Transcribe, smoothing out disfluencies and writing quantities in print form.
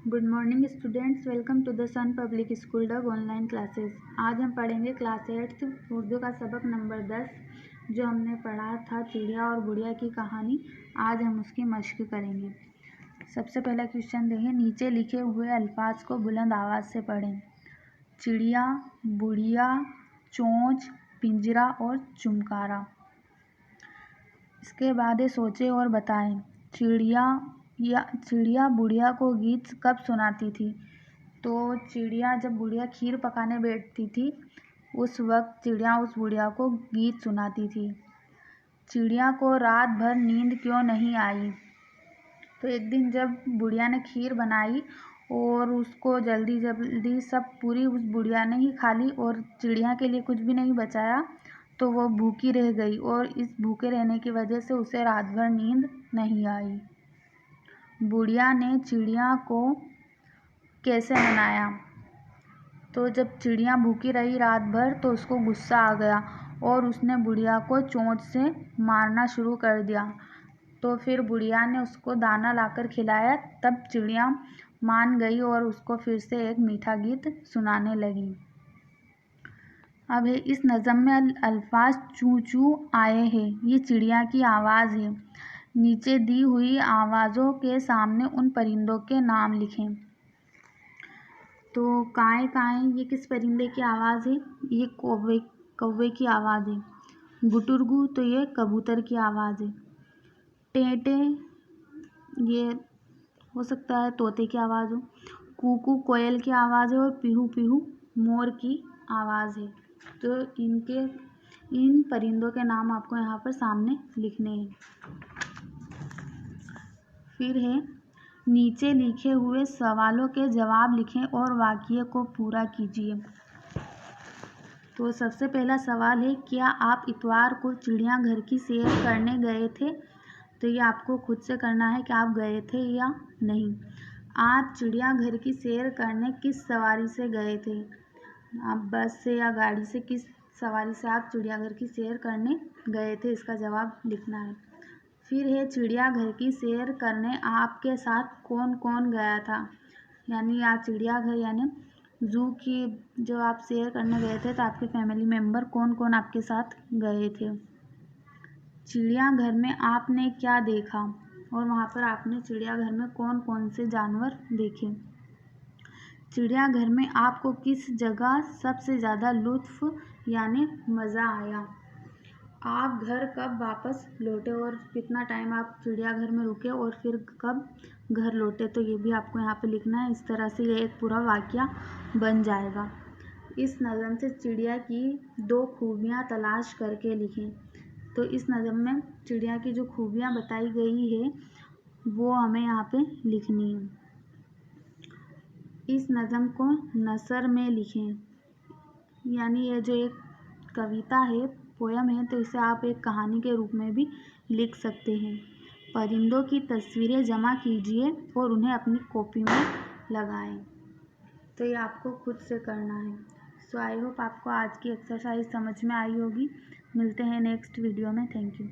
Good morning students, welcome to the Sun public school डग online classes. आज हम पढ़ेंगे क्लास 8 उर्दू का सबक नंबर 10। जो हमने पढ़ा था चिड़िया और गुड़िया की कहानी, आज हम उसकी मश्क करेंगे। सबसे पहला क्वेश्चन देखें, नीचे लिखे हुए अल्फाज को बुलंद आवाज़ से पढ़ें। चिड़िया, बुढ़िया, चोंच, पिंजरा और चुमकारा। इसके बाद सोचें और बताएं। चिड़िया बुढ़िया को गीत कब सुनाती थी? तो चिड़िया जब बुढ़िया खीर पकाने बैठती थी उस वक्त चिड़िया उस बुढ़िया को गीत सुनाती थी। चिड़िया को रात भर नींद क्यों नहीं आई? तो एक दिन जब बुढ़िया ने खीर बनाई और उसको जल्दी जल्दी सब पूरी उस बुढ़िया ने ही खा ली और चिड़िया के लिए कुछ भी नहीं बचाया, तो वो भूखी रह गई और इस भूखे रहने की वजह से उसे रात भर नींद नहीं आई। बुढ़िया ने चिड़िया को कैसे मनाया? तो जब चिड़िया भूखी रही रात भर तो उसको गुस्सा आ गया और उसने बुढ़िया को चोंच से मारना शुरू कर दिया। तो फिर बुढ़िया ने उसको दाना लाकर खिलाया, तब चिड़िया मान गई और उसको फिर से एक मीठा गीत सुनाने लगी। अब इस नज़म में अल्फाज चू चू आए हैं, ये चिड़िया की आवाज़ है। नीचे दी हुई आवाज़ों के सामने उन परिंदों के नाम लिखें। तो काएँ काएँ ये किस परिंदे की आवाज़ है? ये कौवे की आवाज़ है। गुटुरगु तो ये कबूतर की आवाज़ है। टेंटे ये हो सकता है तोते की आवाज़ हो। कूकू कोयल की आवाज़ है और पीहू पीहू मोर की आवाज़ है। तो इन परिंदों के नाम आपको यहाँ पर सामने लिखने हैं। फिर है, नीचे लिखे हुए सवालों के जवाब लिखें और वाक्य को पूरा कीजिए। तो सबसे पहला सवाल है, क्या आप इतवार को चिड़ियाघर की सैर करने गए थे? तो ये आपको खुद से करना है कि आप गए थे या नहीं। आप चिड़ियाघर की सैर करने किस सवारी से गए थे? आप बस से या गाड़ी से, किस सवारी से आप चिड़ियाघर की सैर करने गए थे? इसका जवाब लिखना है। फिर है, चिड़ियाघर की सैर करने आपके साथ कौन कौन गया था? यानी आप चिड़ियाघर यानी ज़ू की जो आप सैर करने गए थे तो आपके फैमिली मेम्बर कौन कौन आपके साथ गए थे। चिड़ियाघर में आपने क्या देखा और वहाँ पर आपने चिड़ियाघर में कौन कौन से जानवर देखे। चिड़ियाघर में आपको किस जगह सबसे ज़्यादा लुत्फ़ यानी मज़ा आया। आप घर कब वापस लौटे और कितना टाइम आप चिड़ियाघर में रुके और फिर कब घर लौटे, तो ये भी आपको यहाँ पे लिखना है। इस तरह से ये एक पूरा वाक्य बन जाएगा। इस नज़म से चिड़िया की 2 खूबियाँ तलाश करके लिखें। तो इस नज़म में चिड़िया की जो खूबियाँ बताई गई है वो हमें यहाँ पे लिखनी है। इस नज़म को नसर में लिखें, यानी ये जो एक कविता है, पोयम है, तो इसे आप एक कहानी के रूप में भी लिख सकते हैं। परिंदों की तस्वीरें जमा कीजिए और उन्हें अपनी कॉपी में लगाएं। तो ये आपको खुद से करना है। सो आई होप आपको आज की एक्सरसाइज समझ में आई होगी। मिलते हैं नेक्स्ट वीडियो में। Thank you.